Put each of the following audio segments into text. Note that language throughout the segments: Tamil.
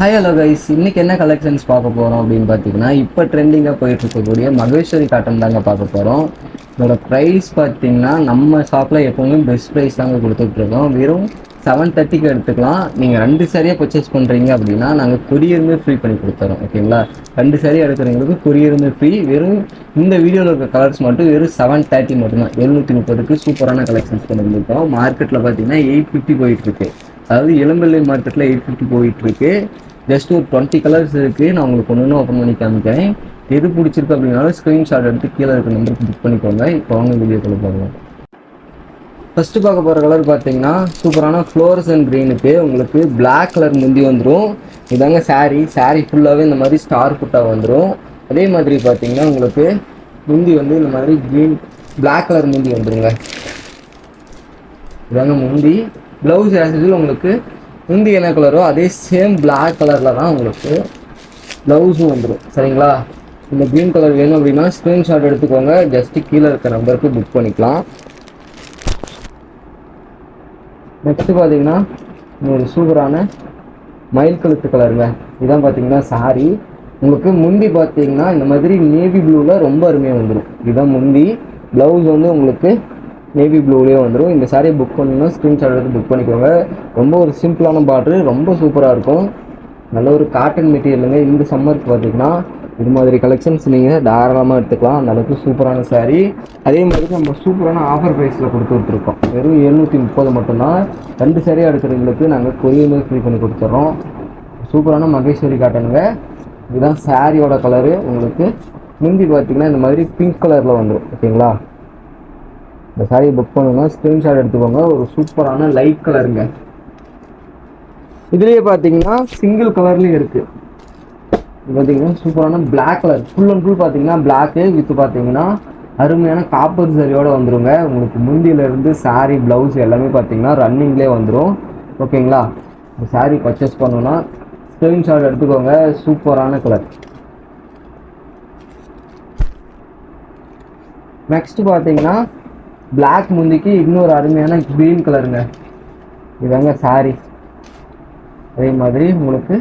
ஹாய் ஹலோ கைஸ், இன்னைக்கு என்ன கலெக்ஷன்ஸ் பார்க்க போகிறோம் அப்படின்னு பார்த்தீங்கன்னா, இப்போ ட்ரெண்டிங்காக போயிட்டு இருக்கக்கூடிய மகேஸ்வரி காட்டன் தாங்க பார்க்க போகிறோம். இதோட ப்ரைஸ் பார்த்தீங்கன்னா நம்ம ஷாப்பில் எப்போவுமே பெஸ்ட் ப்ரைஸ் தாங்க கொடுத்துட்ருக்கோம். வெறும் 730க்கு எடுத்துக்கலாம். நீங்கள் 2 சாரியாக பர்ச்சேஸ் பண்ணுறீங்க அப்படின்னா நாங்கள் கொரியருமே ஃப்ரீ பண்ணி கொடுத்துறோம். ஓகேங்களா, 2 சாரி எடுக்கிறவங்களுக்கு கொரியருமே ஃப்ரீ. வெறும் இந்த வீடியோவில் இருக்க கலர்ஸ் மட்டும் வெறும் 730 மட்டும்தான். 730க்கு சூப்பரான கலெக்ஷன்ஸ் கொண்டு வந்திருக்கோம். மார்க்கெட்டில் பார்த்தீங்கன்னா 850 போயிட்டுருக்கு. அதாவது இளம்பிள்ளை மார்க்கெட்டில் 850 போயிட்டுருக்கு. ஜஸ்ட் ஒரு 20 கலர்ஸ் இருக்குது. நான் உங்களுக்கு ஒன்று ஓப்பன் பண்ணி காமிக்கிறேன். எது பிடிச்சிருக்கு அப்படின்னாலும் ஸ்க்ரீன்ஷாட் எடுத்து கீழே இருக்க நம்பருக்கு புக் பண்ணிக்கோங்க. இப்போ வாங்க வீடியோக்குள்ள போகலாம். ஃபஸ்ட்டு பார்க்க போகிற கலர் பார்த்தீங்கன்னா சூப்பரான ஃப்ளோரசன் க்ரீனுக்கு உங்களுக்கு பிளாக் கலர் முந்தி வந்துடும். இதாங்க சாரீ ஃபுல்லாகவே இந்த மாதிரி ஸ்டார் புட்டா வந்துடும். அதே மாதிரி பார்த்தீங்கன்னா உங்களுக்கு முந்தி வந்து இந்த மாதிரி க்ரீன் பிளாக் கலர் முந்தி வந்துடுங்க. இதாங்க முந்தி. ப்ளவுஸ் ஆக்சுவலி உங்களுக்கு முந்தி என்ன கலரோ அதே சேம் பிளாக் கலரில் தான் உங்களுக்கு ப்ளவுஸும் வந்துடும். சரிங்களா, இந்த க்ரீன் கலர் வேணும் அப்படின்னா ஸ்க்ரீன்ஷாட் எடுத்துக்கோங்க. ஜஸ்ட்டு கீழே இருக்க நம்பருக்கு புக் பண்ணிக்கலாம். நெக்ஸ்ட்டு பார்த்தீங்கன்னா ஒரு சூப்பரான மயில் கழுத்து கலருங்க. இதான் பார்த்தீங்கன்னா சாரி. உங்களுக்கு முந்தி பார்த்தீங்கன்னா இந்த மாதிரி நேவி ப்ளூவில் ரொம்ப அருமையாக வந்துடும். இதுதான் முந்தி. ப்ளவுஸ் வந்து உங்களுக்கு நேவி ப்ளூலேயே வந்துடும். இந்த சாரியை புக் பண்ணணும்னா ஸ்க்ரீன்ஷாட் எடுத்து புக் பண்ணிக்கோங்க. ரொம்ப ஒரு சிம்பிளான பார்டரு, ரொம்ப சூப்பராக இருக்கும். நல்ல ஒரு காட்டன் மெட்டீரியலுங்க. இந்த சம்மருக்கு பார்த்தீங்கன்னா இது மாதிரி கலெக்ஷன்ஸ் நீங்கள் தாராளமாக எடுத்துக்கலாம். அந்த அளவுக்கு சூப்பரான சாரீ. அதே மாதிரி நம்ம சூப்பரான ஆஃபர் ப்ரைஸில் கொடுத்துட்ருக்கோம். வெறும் 730 மட்டும்தான். 2 சாரியாக எடுக்கிறவங்களுக்கு நாங்கள் கொரியமே ஃப்ரீ பண்ணி கொடுத்துட்றோம். சூப்பரான மகேஸ்வரி காட்டனுங்க. இதுதான் சாரியோட கலரு. உங்களுக்கு முந்தி பார்த்தீங்கன்னா இந்த மாதிரி பிங்க் கலரில் வந்துடும். ஓகேங்களா, இந்த சாரியை புக் பண்ணணும்னா ஸ்க்ரீன்ஷாட் எடுத்துக்கோங்க. ஒரு சூப்பரான லைட் கலருங்க. இதுலேயே பார்த்தீங்கன்னா சிங்கிள் கலர்லேயும் இருக்குது. இது பார்த்தீங்கன்னா சூப்பரான black colour. Full and full பார்த்தீங்கன்னா பிளாக்கு வித் பார்த்தீங்கன்னா அருமையான காப்பர் சாரியோடு வந்துடுங்க. உங்களுக்கு முந்தியிலேருந்து சாரீ ப்ளவுஸ் எல்லாமே பார்த்தீங்கன்னா ரன்னிங்லேயே வந்துடும். ஓகேங்களா, இந்த சாரீ பர்ச்சேஸ் பண்ணணுன்னா ஸ்க்ரீன்ஷாட் எடுத்துக்கோங்க. சூப்பரான கலர். நெக்ஸ்ட் பார்த்தீங்கன்னா பிளாக் முந்திக்கு இன்னொரு அருமையான க்ரீன் கலருங்க. இதாங்க சாரி. அதே மாதிரி உங்களுக்கு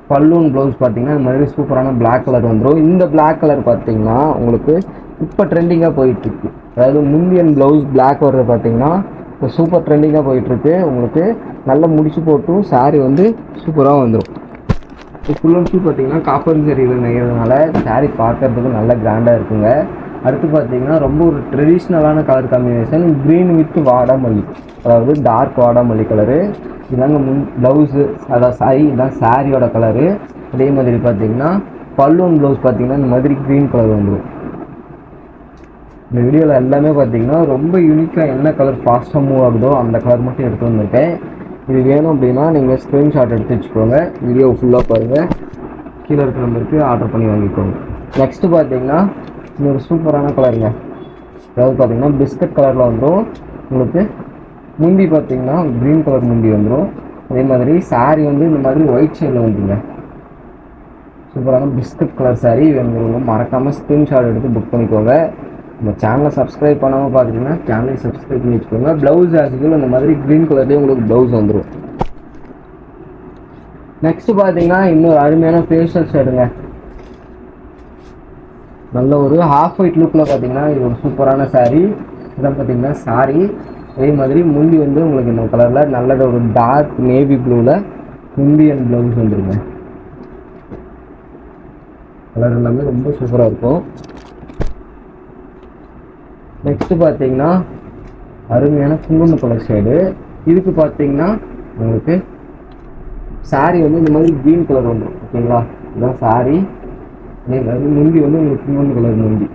பல்லூன் ப்ளவுஸ் பார்த்தீங்கன்னா இந்த மாதிரி சூப்பரான பிளாக் கலர் வந்துடும். இந்த பிளாக் கலர் பார்த்தீங்கன்னா உங்களுக்கு இப்போ ட்ரெண்டிங்காக போயிட்டுருக்கு. அதாவது முந்தியன் ப்ளவுஸ் பிளாக் வர்றது பார்த்தீங்கன்னா இப்போ சூப்பர் ட்ரெண்டிங்காக போயிட்டுருக்கு. உங்களுக்கு நல்ல முடிச்சு போட்டும் சாரி வந்து சூப்பராக வந்துடும். இப்போ ஃபுல் அண்ட் ஃபுல் பார்த்தீங்கன்னா காப்பர் சரியில் நெய்யறதுனால சாரி பார்க்கறதுக்கு நல்ல கிராண்டாக இருக்குங்க. அடுத்து பார்த்தீங்கன்னா ரொம்ப ஒரு ட்ரெடிஷ்னலான கலர் காம்பினேஷன் க்ரீன் வித் வாடாமல்லி, அதாவது டார்க் வாடாமல்லி கலரு. இதாங்க ப்ளவுஸு, அதாவது சாரி. இதுதான் சாரியோட கலரு. அதே மாதிரி பார்த்தீங்கன்னா பல்லூன் ப்ளவுஸ் பார்த்தீங்கன்னா இந்த மாதிரி க்ரீன் கலர் வந்துடும். இந்த வீடியோவில் எல்லாமே பார்த்தீங்கன்னா ரொம்ப யூனிக்காக என்ன கலர் ஃபாஸ்ட்டாக மூவ் ஆகுதோ அந்த கலர் மட்டும் எடுத்து வந்திருக்கேன். இது வேணும் அப்படின்னா நீங்கள் ஸ்க்ரீன்ஷாட் எடுத்து வச்சுக்கோங்க. வீடியோ ஃபுல்லாக பாருங்கள். கீழே இருக்கிற நம்பருக்கு ஆர்டர் பண்ணி வாங்கிக்கோங்க. நெக்ஸ்ட்டு பார்த்தீங்கன்னா இன்னொரு சூப்பரான கலருங்க. அதாவது பார்த்தீங்கன்னா பிஸ்கட் கலரில் வந்துடும். உங்களுக்கு முந்தி பார்த்தீங்கன்னா க்ரீன் கலர் முந்தி வந்துடும். அதே மாதிரி சாரீ வந்து இந்த மாதிரி ஒயிட் ஷேடில் வந்துங்க. சூப்பரான பிஸ்கட் கலர் சாரீ வேணுங்க. மறக்காமல் ஸ்க்ரீன்ஷாட் எடுத்து புக் பண்ணிக்கோங்க. நம்ம சேனலை சப்ஸ்கிரைப் பண்ணாமல் பார்த்துட்டிங்கன்னா சேனலை சப்ஸ்கிரைப் பண்ணி வச்சுக்கோங்க. ப்ளவுஸ் ஆக்சுவலி இந்த மாதிரி க்ரீன் கலர்லேயே உங்களுக்கு ப்ளவுஸ் வந்துடும். நெக்ஸ்ட்டு பார்த்தீங்கன்னா இன்னொரு அருமையான ஃபேஷியல் ஷேடுங்க. நல்ல ஒரு ஹாஃப் ஒயிட் லுக்கில் பார்த்தீங்கன்னா இது ஒரு சூப்பரான சாரீ. இதான் பார்த்தீங்கன்னா சாரீ. அதே மாதிரி முந்தி வந்து உங்களுக்கு இந்த கலரில் நல்ல ஒரு டார்க் நேவி ப்ளூவில் முந்தி அண்ட் ப்ளவுஸ் வந்துருங்க. கலர் எல்லாமே ரொம்ப சூப்பராக இருக்கும். நெக்ஸ்ட்டு பார்த்தீங்கன்னா அருமையான குங்கும கலர் ஷேடு. இதுக்கு பார்த்தீங்கன்னா உங்களுக்கு சாரீ வந்து இந்த மாதிரி க்ரீன் கலர் வந்துடும். ஓகேங்களா, இதுதான் சாரீ. அது முந்தி வந்து உங்களுக்கு குங்கும கலர் முந்தி.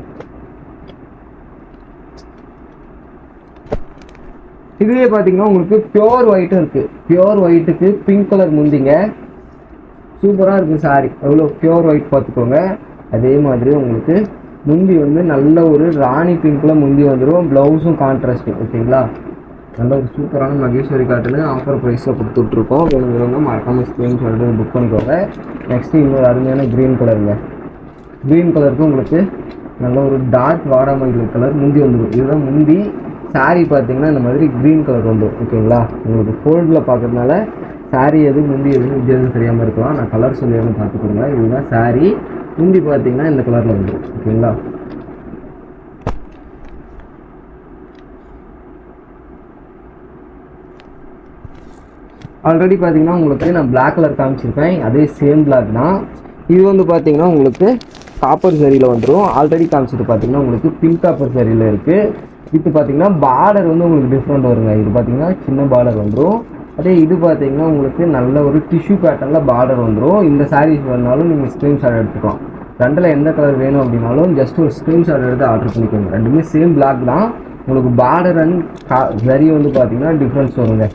இதுலேயே பார்த்தீங்கன்னா உங்களுக்கு பியோர் ஒயிட்டும் இருக்குது. பியோர் ஒயிட்டுக்கு பிங்க் கலர் முந்திங்க. சூப்பராக இருக்குது சாரீ. எவ்வளோ பியோர் ஒயிட் பார்த்துக்கோங்க. அதே மாதிரி உங்களுக்கு முந்தி வந்து நல்ல ஒரு ராணி பிங்க்கில் முந்தி வந்துடும். ப்ளவுஸும் கான்ட்ராஸ்ட்டு. ஓகேங்களா, நல்ல ஒரு சூப்பரான மகேஸ்வரி காட்டனு ஆஃபர் ப்ரைஸில் கொடுத்துட்ருக்கோம். வேணுங்கிறவங்க மறக்காமல் ஸ்க்ரீன்ஷாட் புக் பண்ணிக்கோங்க. நெக்ஸ்ட்டு இன்னொரு அருமையான க்ரீன் கலருங்க. க்ரீன் கலருக்கு உங்களுக்கு நல்ல ஒரு டார்க் வாடாமல்லி கலர் முந்தி வந்துடும். இதுதான் முந்தி. சாரீ பார்த்தீங்கன்னா இந்த மாதிரி க்ரீன் கலர் வந்துடும். ஓகேங்களா, உங்களுக்கு ஃபோல்டில் பார்க்கறதுனால சாரீ எது முந்தி எதுவும் வித்தியாசம் தெரியாமல் இருக்கலாம். நான் கலர் சொல்லியாமல் பார்த்துக்கோங்க. இதுதான் சாரீ. முந்தி பார்த்தீங்கன்னா இந்த கலரில் வந்துடும். ஓகேங்களா? ஆல்ரெடி பார்த்தீங்கன்னா உங்களுக்கு நான் பிளாக் கலர் காமிச்சிருப்பேன். அதே சேம் பிளாக் தான். இது வந்து பார்த்தீங்கன்னா உங்களுக்கு காப்பர் சரியில் வந்துடும். ஆல்ரெடி காமிச்சிட்டு பார்த்தீங்கன்னா உங்களுக்கு பிங்க் காப்பர் சரியில் இருக்குது. இது பார்த்தீங்கன்னா பார்டர் வந்து உங்களுக்கு டிஃப்ரெண்ட் வருங்க. இது பார்த்தீங்கன்னா சின்ன பார்டர் வந்துடும். அதே இது பார்த்தீங்கன்னா உங்களுக்கு நல்ல ஒரு டிஷ்யூ பேட்டர்னில் பார்டர் வந்துடும். இந்த சாரீஸ் வேணாலும் நீங்கள் ஸ்க்ரீன்ஷாட் எடுத்துக்கலாம். ரெண்டில் எந்த கலர் வேணும் அப்படின்னாலும் ஜஸ்ட் ஒரு ஸ்க்ரீன்ஷாட் எடுத்து ஆர்டர் பண்ணிக்கோங்க. ரெண்டுமே சேம் பிளாக் தான். உங்களுக்கு பார்டர் அண்ட் சரி வந்து பார்த்தீங்கன்னா டிஃப்ரென்ஸ் வருங்க.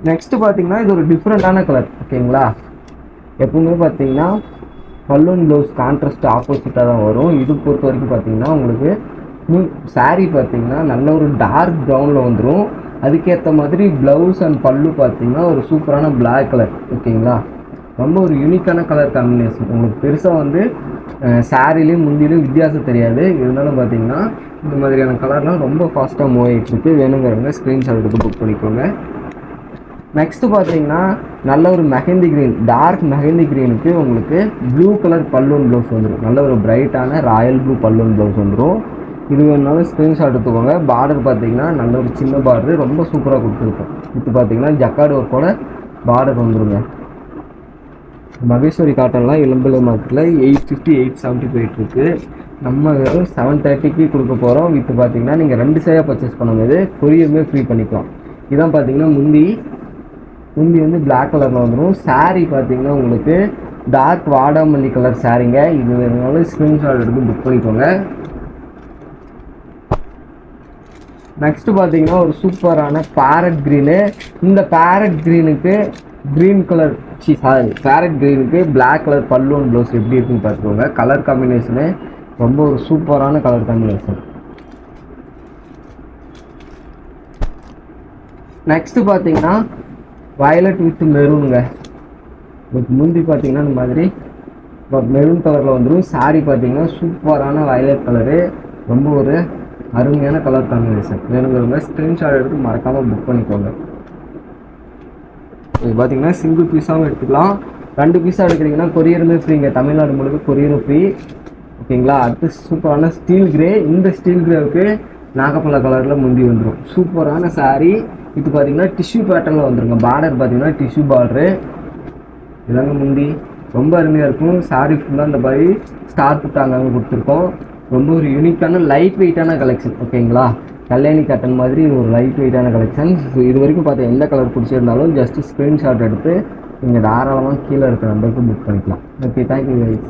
நெக்ஸ்ட்டு பார்த்தீங்கன்னா இது ஒரு டிஃப்ரெண்ட்டான கலர். ஓகேங்களா? எப்பவுமே பார்த்தீங்கன்னா பல்லூன் ப்ளவுஸ் கான்ட்ராஸ்ட் ஆப்போசிட்டாக தான் வரும். இது பொறுத்த வரைக்கும் பார்த்தீங்கன்னா உங்களுக்கு சாரீ பார்த்தீங்கன்னா நல்ல ஒரு டார்க் ப்ரௌனில் வந்துடும். அதுக்கேற்ற மாதிரி ப்ளவுஸ் அண்ட் பல்லு பார்த்தீங்கன்னா ஒரு சூப்பரான பிளாக் கலர். ஓகேங்களா? ரொம்ப ஒரு யூனிக்கான கலர் காம்பினேஷன். உங்களுக்கு பெருசாக வந்து சாரீலையும் முந்திலையும் வித்தியாசம் தெரியாது. இருந்தாலும் பார்த்தீங்கன்னா இந்த மாதிரியான கலர்லாம் ரொம்ப ஃபாஸ்ட்டாக மூவ் ஆகிட்டு இருக்கு. வேணுங்கிறவங்க ஸ்க்ரீன்ஷாட் எடுத்து புக் பண்ணிக்கோங்க. நெக்ஸ்ட்டு பார்த்தீங்கன்னா நல்ல ஒரு மெஹந்தி க்ரீன், டார்க் மெஹந்தி க்ரீனுக்கு உங்களுக்கு ப்ளூ கலர் பல்லூன் ப்ளவுஸ் வந்துடும். நல்ல ஒரு பிரைட்டான ராயல் ப்ளூ பல்லூன் ப்ளவுஸ் வந்துடும். இது வேணுனாலும் ஸ்க்ரீன்ஷாட் எடுத்துக்கோங்க. பார்டர் பார்த்தீங்கன்னா நல்ல ஒரு சின்ன பார்டர், ரொம்ப சூப்பராக கொடுத்துருக்கோம். இப்போ பார்த்தீங்கன்னா ஜக்கார்டு ஒர்க்கோட பார்டர் வந்துடுங்க. மகேஸ்வரி காட்டன்லாம் இளம்பிள்ளை மார்க்கெட்டில் 850 870 போயிட்டுருக்கு. நம்ம வெறும் 730க்கு கொடுக்க போகிறோம். இப்போ பார்த்தீங்கன்னா நீங்கள் 2 சேயாக பர்ச்சேஸ் பண்ணும்போது கொரியருமே ஃப்ரீ பண்ணிக்கலாம். இதான் பார்த்தீங்கன்னா முந்தி வந்து பிளாக் கலரில் வந்துடும். சாரீ பார்த்தீங்கன்னா உங்களுக்கு டார்க் வாடாமல்லி கலர் சாரீங்க. இது வேணுனாலும் ஸ்க்ரீன்ஷாட் எடுத்து புக் பண்ணிக்கோங்க. நெக்ஸ்ட் பார்த்தீங்கன்னா ஒரு சூப்பரான பேரட் க்ரீனு. இந்த பேரட் க்ரீனுக்கு க்ரீன் கலர் பேரட் க்ரீனுக்கு பிளாக் கலர் பல்லூன் ப்ளவுஸ் எப்படி இருக்குன்னு பார்த்துக்கோங்க. கலர் காம்பினேஷனு ரொம்ப ஒரு சூப்பரான கலர் காம்பினேஷன். நெக்ஸ்ட்டு பார்த்தீங்கன்னா வயலட் வித் மெரூனுங்க. முந்தி பார்த்தீங்கன்னா இந்த மாதிரி மெரூன் கலரில் வந்துடும். சாரீ பார்த்தீங்கன்னா சூப்பரான வயலட் கலரு, ரொம்ப ஒரு அருமையான கலர் காம்பினேஷன். வேணுங்கிறவங்க ஸ்க்ரீன்ஷாட் எடுத்து மறக்காமல் புக் பண்ணிக்கோங்க. இது பார்த்தீங்கன்னா சிங்கிள் பீஸாகவும் எடுத்துக்கலாம். 2 பீஸாக எடுக்கிறீங்கன்னா கொரியருமே ஃப்ரீங்க. தமிழ்நாடு முழுக்க கொரியரும் ஃப்ரீ. ஓகேங்களா? அடுத்து சூப்பரான ஸ்டீல் கிரே. இந்த ஸ்டீல் கிரேவுக்கு நாகப்பழ கலரில் முந்தி வந்துடும். சூப்பரான சாரீ. இது பார்த்தீங்கன்னா டிஷ்யூ பேட்டர்னில் வந்துருங்க. பார்டர் பார்த்தீங்கன்னா டிஷ்யூ பார்டரு. இதாங்க முந்தி. ரொம்ப அருமையாக இருக்கும். சாரீ ஃபுல்லாக இந்த மாதிரி ஸ்டார் புட்டாங்க கொடுத்துருக்கோம். ரொம்ப ஒரு யூனிக்கான லைட் வெயிட்டான கலெக்ஷன். ஓகேங்களா? கல்யாணி காட்டன் மாதிரி ஒரு லைட் வெயிட்டான கலெக்ஷன். இது வரைக்கும் பார்த்த எந்த கலர் பிடிச்சிருந்தாலும் ஜஸ்ட் ஸ்க்ரீன்ஷாட் எடுத்து நீங்கள் தாராளமாக கீழே இருக்கிற நம்பருக்கு புக் பண்ணிக்கலாம். Okay, thank you guys.